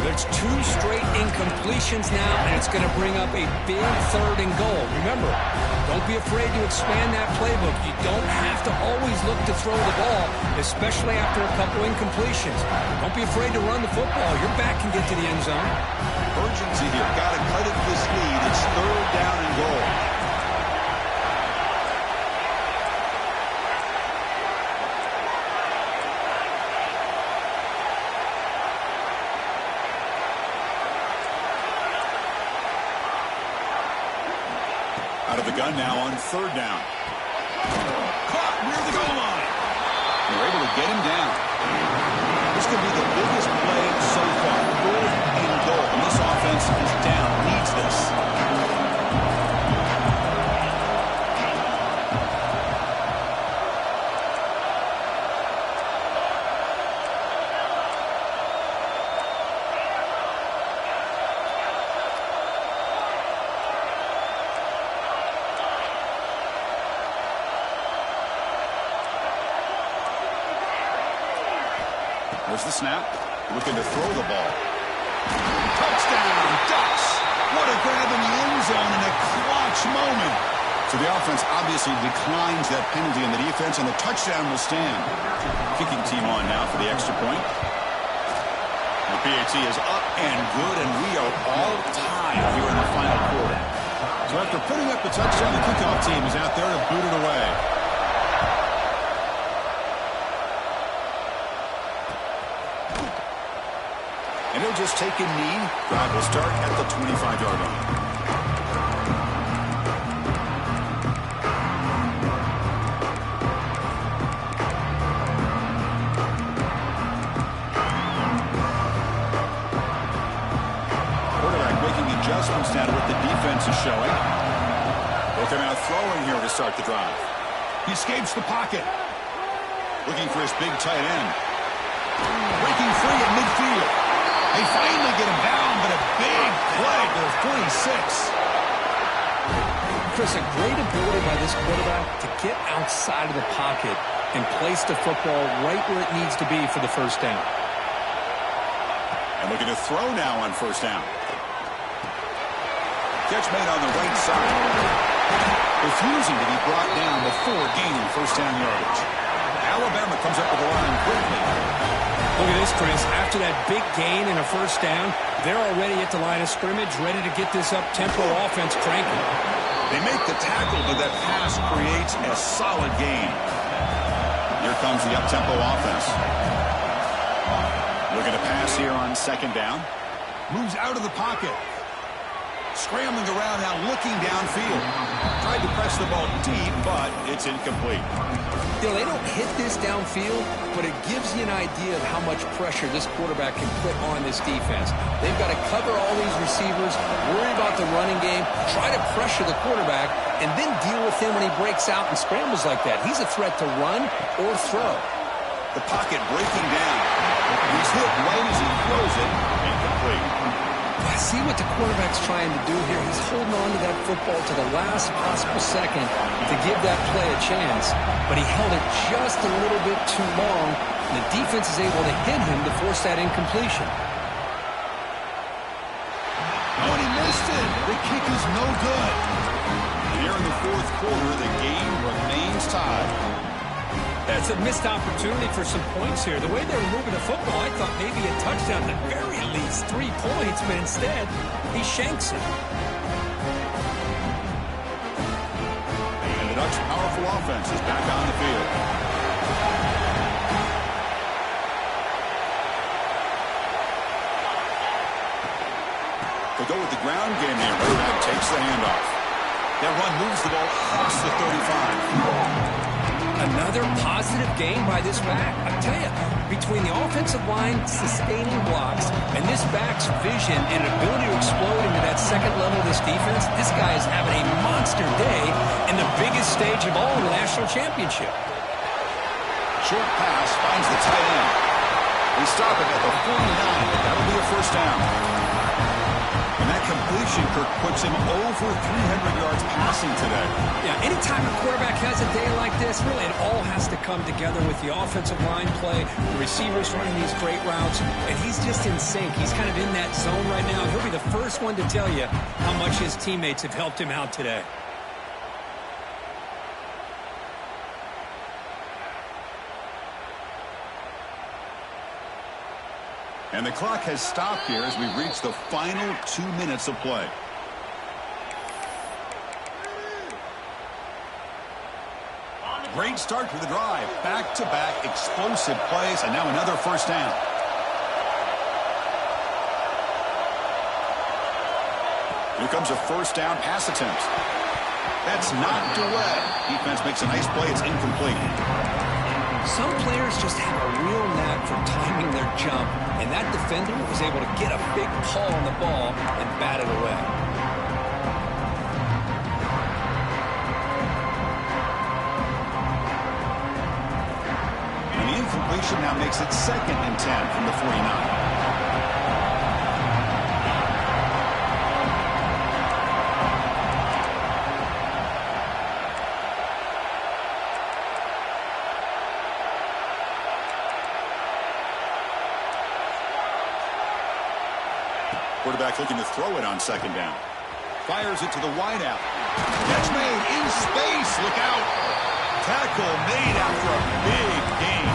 B: There's 2 straight incompletions now, and it's going to bring up a big 3rd and goal. Remember, don't be afraid to expand that playbook. You don't have to always look to throw the ball, especially after a couple incompletions. Don't be afraid to run the football. Your back can get to the end zone.
A: Urgency here. Got to cut it this lead. It's 3rd down and goal. Out of the gun now on 3rd down. Caught near the goal line. They're able to get him down. This could be the biggest play so far. 4th and goal. And this offense is down. Needs this. There's the snap. Looking to throw the ball. Touchdown, Ducks. What a grab in the end zone in a clutch moment. So the offense obviously declines that penalty, and the defense and the touchdown will stand. Kicking team on now for the extra point. The PAT is up and good, and we are all tied here in the final quarter. So after putting up the touchdown, the kickoff team is out there to boot it away. And he'll just take a knee. Drive will start at the 25-yard line. Quarterback making adjustments now to what the defense is showing. They'll come out throwing here to start the drive. He escapes the pocket. Looking for his big tight end. Breaking free at midfield. They finally get him down, but a big play to the 46.
B: Chris, a great ability by this quarterback to get outside of the pocket and place the football right where it needs to be for the 1st down.
A: And looking to throw now on 1st down. Catch made on the right side. Refusing to be brought down before gaining 1st down yardage. Alabama comes up with the line quickly.
B: Look at this, Chris. After that big gain and a 1st down, they're already at the line of scrimmage, ready to get this up-tempo offense cranking.
A: They make the tackle, but that pass creates a solid gain. Here comes the up-tempo offense. Looking to pass here on second down. Moves out of the pocket. Scrambling around now, looking downfield. Tried to press the ball deep, but it's incomplete.
B: You know, they don't hit this downfield, but it gives you an idea of how much pressure this quarterback can put on this defense. They've got to cover all these receivers, worry about the running game, try to pressure the quarterback, and then deal with him when he breaks out and scrambles like that. He's a threat to run or throw.
A: The pocket breaking down. He's hit right as he throws it. Incomplete.
B: I see what the quarterback's trying to do here. He's holding on to that football to the last possible second to give that play a chance, but he held it just a little bit too long, and the defense is able to hit him to force that incompletion.
A: Oh, and he missed it. The kick is no good. Here in the fourth quarter, the game remains tied.
B: That's a missed opportunity for some points here. The way they were moving the football, I thought maybe a touchdown, at the very least 3 points, but instead, he shanks it.
A: And the Ducks' powerful offense is back on the field. They go with the ground game there. Quarterback takes the handoff. That run moves the ball across the 35.
B: Another positive game by this back. I tell you, between the offensive line sustaining blocks and this back's vision and ability to explode into that second level of this defense, this guy is having a monster day in the biggest stage of all in the national championship.
A: Short pass finds the tight end. We stop it at the 49, but that'll be a first down. And that completion, Kirk, puts him over 300 yards passing today.
B: Yeah, anytime a quarterback has a day like this, really it all has to come together with the offensive line play, the receivers running these great routes, and he's just in sync. He's kind of in that zone right now. He'll be the first one to tell you how much his teammates have helped him out today.
A: And the clock has stopped here as we reach the final 2 minutes of play. Great start to the drive. Back-to-back explosive plays, and now another first down. Here comes a first down pass attempt. That's knocked away. Defense makes a nice play. It's incomplete.
B: Some players just have a real knack for timing their jump, and that defender was able to get a big paw on the ball and bat it away.
A: And the incompletion now makes it 2nd and 10 from the 49. Quarterback looking to throw it on second down. Fires it to the wideout. Catch made in space. Look out. Tackle made after a big gain.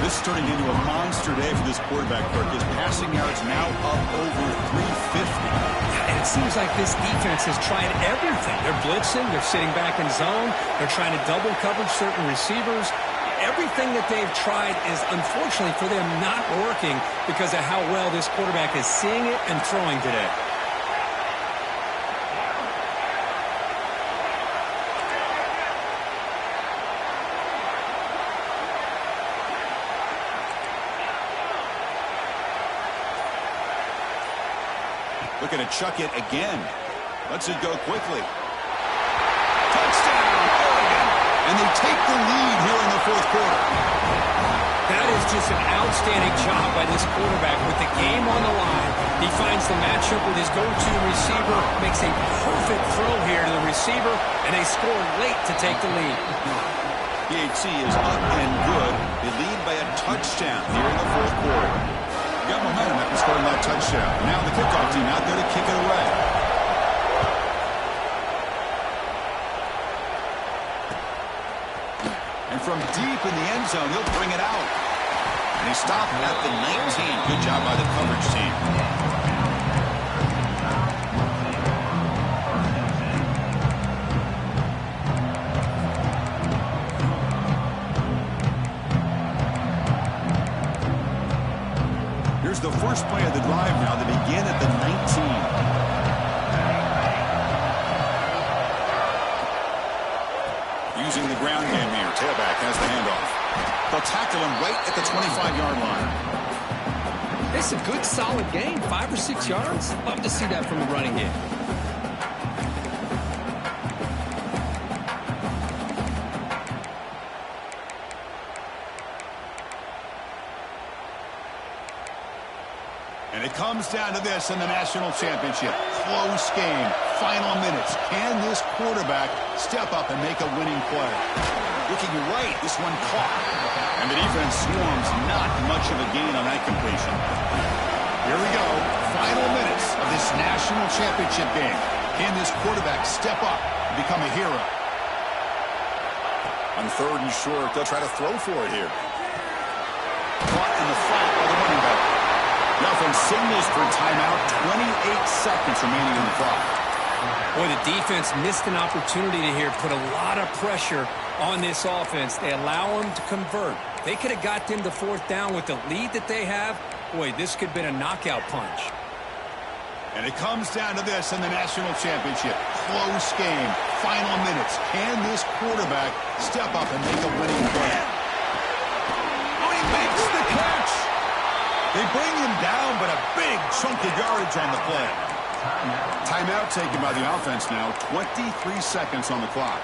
A: This is turning into a monster day for this quarterback, Kirk. His passing yards now up over 350.
B: And it seems like this defense has tried everything. They're blitzing. They're sitting back in zone. They're trying to double coverage certain receivers. Everything that they've tried is, unfortunately for them, not working because of how well this quarterback is seeing it and throwing today.
A: Looking to chuck it again. Lets it go quickly. Touchdown, Oregon! And they take the lead here in the fourth quarter.
B: That is just an outstanding job by this quarterback with the game on the line. He finds the matchup with his go-to receiver, makes a perfect throw here to the receiver, and they score late to take the lead.
A: PHC is up and good. They lead by a touchdown here in the fourth quarter. Got momentum after scoring that touchdown. Now the kickoff team out there to kick it away. And from deep in the end zone, he'll bring it out. And he stopped at the 19. Good job by the coverage team. the first play of the drive now. They begin at the 19. Using the ground game here. Tailback has the handoff. They'll tackle him right at the 25-yard line.
B: It's a good, solid game. 5 or 6 yards. Love to see that from the running game.
A: And it comes down to this in the national championship. Close game. Final minutes. Can this quarterback step up and make a winning play? Looking right, this one caught. And the defense swarms. Not much of a gain on that completion. Here we go. Final minutes of this national championship game. Can this quarterback step up and become a hero? On 3rd and short, they'll try to throw for it here. Caught in the flat by the running back. The offense signals for a timeout. 28 seconds remaining in the clock.
B: Boy, the defense missed an opportunity to here put a lot of pressure on this offense. They allow them to convert. They could have got them to 4th down with the lead that they have. Boy, this could have been a knockout punch.
A: And it comes down to this in the national championship. Close game. Final minutes. Can this quarterback step up and make a winning play? Oh, he makes the catch! They bring him down, but a big chunk of yardage on the play. Timeout taken by the offense now. 23 seconds on the clock.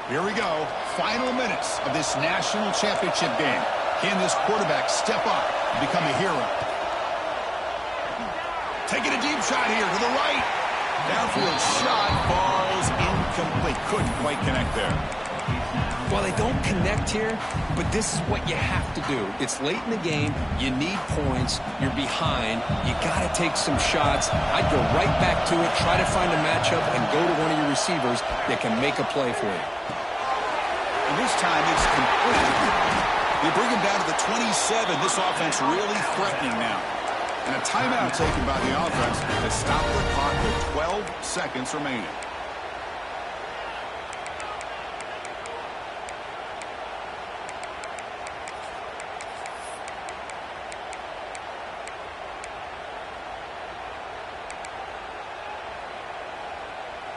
A: Here we go. Final minutes of this national championship game. Can this quarterback step up and become a hero? Taking a deep shot here to the right. Downfield shot falls incomplete. Couldn't quite connect there.
B: Well, they don't connect here, but this is what you have to do. It's late in the game. You need points. You're behind. You got to take some shots. I'd go right back to it, try to find a matchup, and go to one of your receivers that can make a play for you.
A: And this time it's complete. They bring him down to the 27. This offense really threatening now. And a timeout taken by the offense to stop the clock with 12 seconds remaining.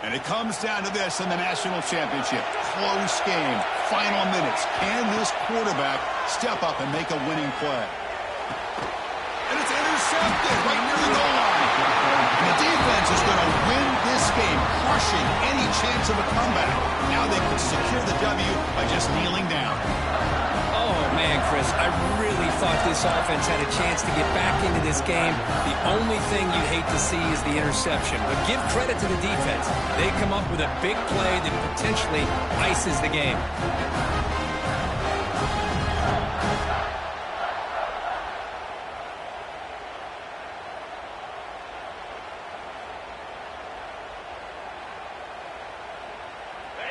A: And it comes down to this in the national championship. Close game. Final minutes. Can this quarterback step up and make a winning play? And it's intercepted right near the goal line. And the defense is going to win this game, crushing any chance of a comeback. Now they can secure the W by just kneeling down.
B: Oh, man, Chris, I really thought this offense had a chance to get back into this game. The only thing you'd hate to see is the interception. But give credit to the defense. They come up with a big play that potentially ices the game.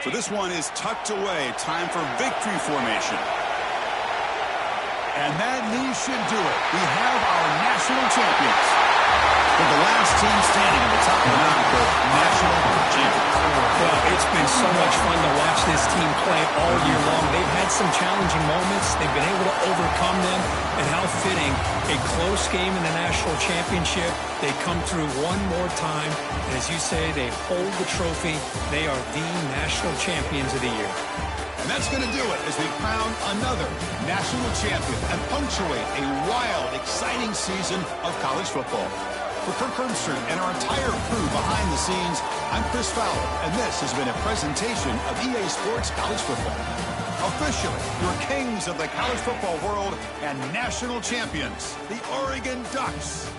A: So this one is tucked away. Time for victory formation. And that knee should do it. We have our national champions. For the last team standing at the top of the mountain for national champions.
B: Well, it's been so much fun to watch this team play all year long. They've had some challenging moments. They've been able to overcome them. And how fitting, a close game in the national championship. They come through one more time. And as you say, they hold the trophy. They are the national champions of the year.
A: And that's going to do it as we crown another national champion and punctuate a wild, exciting season of college football. For Kirk Herbstreit and our entire crew behind the scenes, I'm Chris Fowler, and this has been a presentation of EA Sports College Football. Officially, your kings of the college football world and national champions, the Oregon Ducks.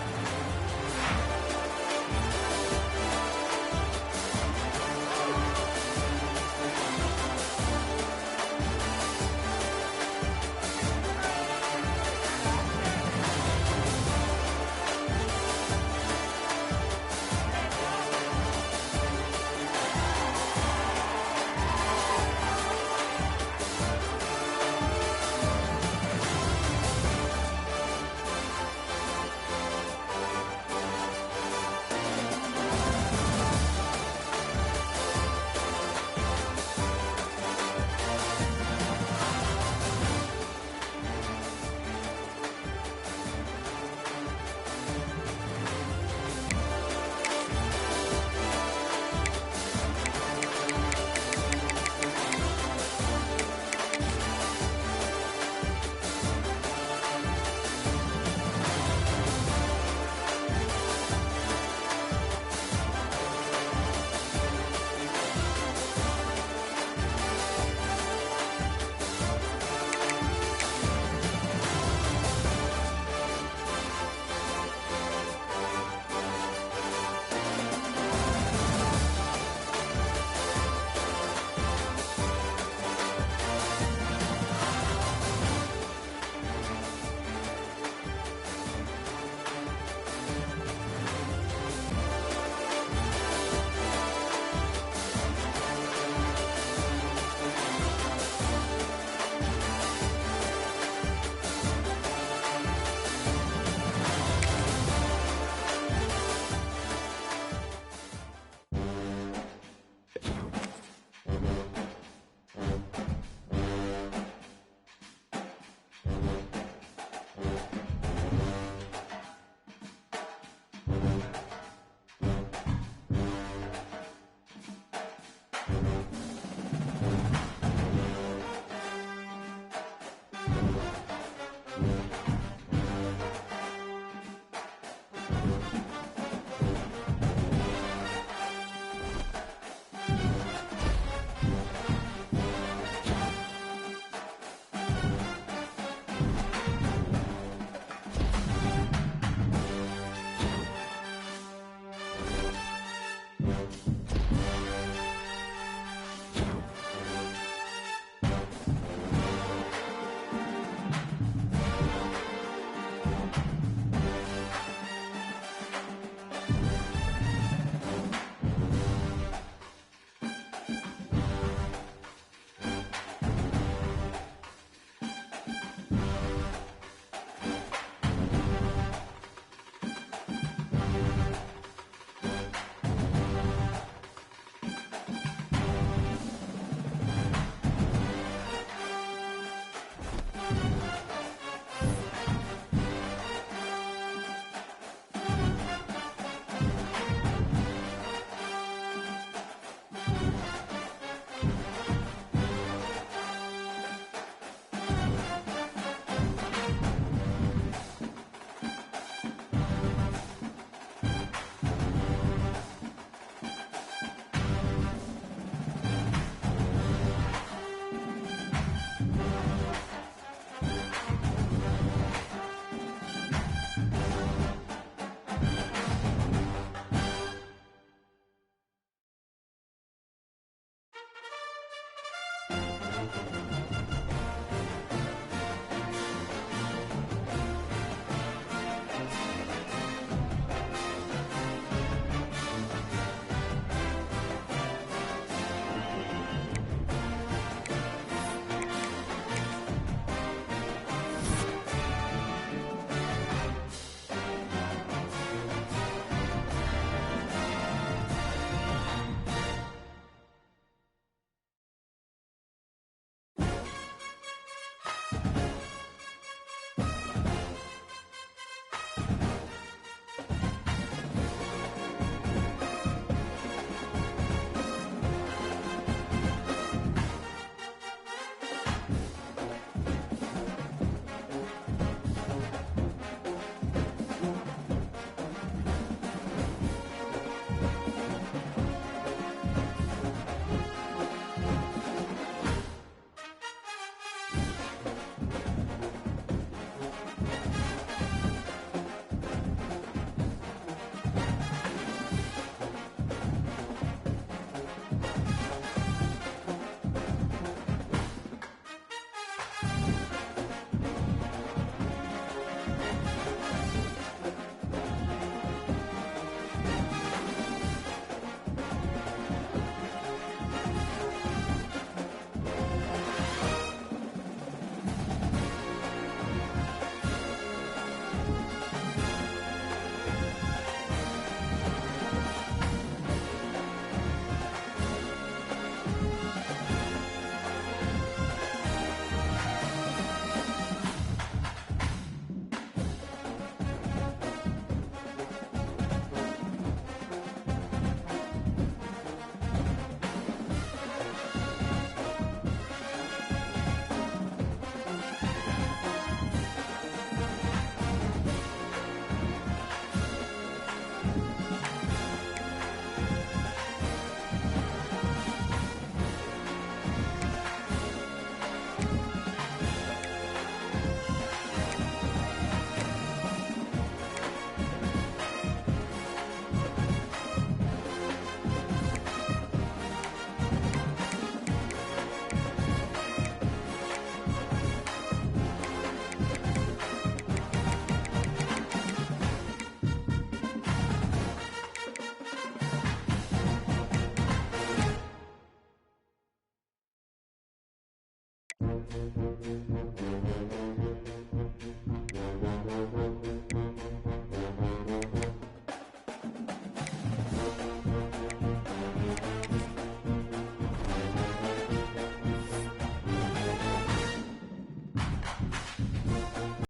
C: it.